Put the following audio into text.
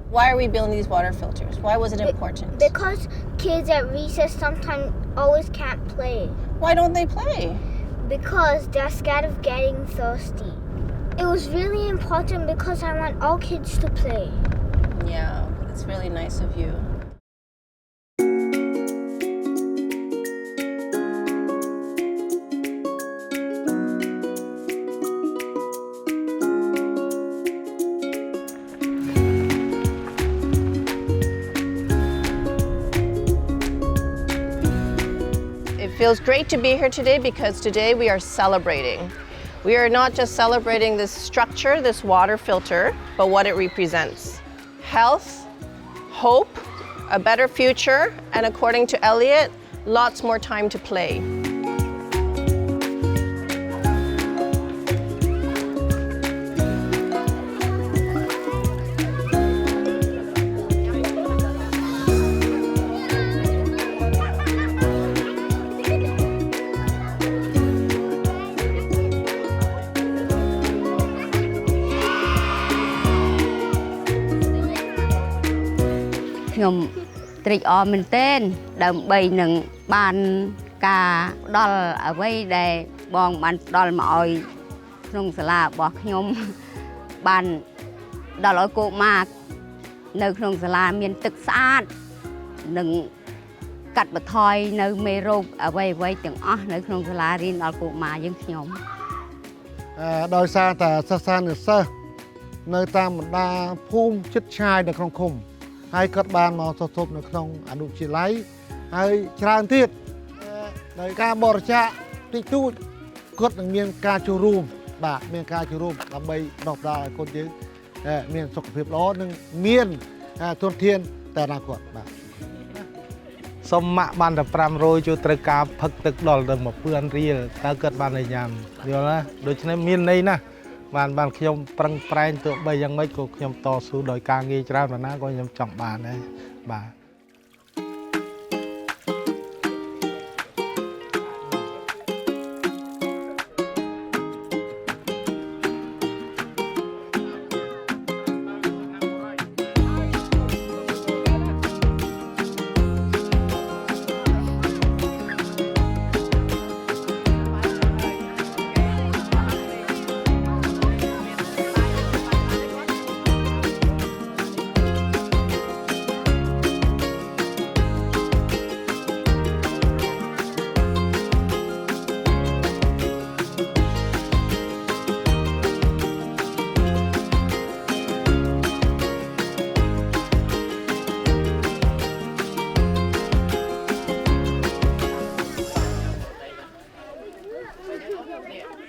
Why are we building these water filters? Why was it important? Because kids at recess sometimes always can't play. Why don't they play? Because they're scared of getting thirsty. It was really important because I want all kids to play. Yeah, it's really nice of you. It feels great to be here today because today we are celebrating. We are not just celebrating this structure, this water filter, but what it represents. Health, hope, a better future, and according to Elliot, lots more time to play.ខ្ញុំត្រេកអរមែនទែនដើម្បីនឹងបានការផ្ដល់អ្វីដែលបងបានផ្ដល់មកឲ្យក្នុងសាលារបស់ខ្ញុំបានដល់ឲ្យកុមារនៅក្នុងសាលាមានទឹកស្អាតនិងកាត់បន្ថយនៅមេរោគអ្វីទាំងអស់នៅក្នុងសាលារៀនដល់កុមារយើងខ្ញុំដោយសារតែសិស្សានុសិស្សនៅតាមបណ្ដាភូមិជិតឆ្ងាយនៅក្នុងឃុំហើយគាត់បានមកសទប់នៅក្នុងអនុវិទ្យាល័យហើយច្រើនទៀតដោយការបរិច្ចាគតិចតួចគាត់នឹងមានការចូលរួមបាទមានការចូលរួមដើម្បីដោះស្រាយឲ្យកូនយើងមានសុខភាពល្អនិងមានទុនធានតែអនាគតបាទសុំម៉ាក់បានតែ500ជួយត្រូវការផឹកទឹកដល់ទៅ1000រៀលតើគាត់បានឲ្យញ៉ាំយល់ណាដូច្នេះមានន័យណាស់បានខ្ញុំប្រឹងប្រែងទោះបីយ៉ាងម៉េចក៏ខ្ញុំតស៊ូដោយការងារច្រើនប៉ុណ្ណាក៏ខ្ញុំចង់បានដែរបាទ Yeah.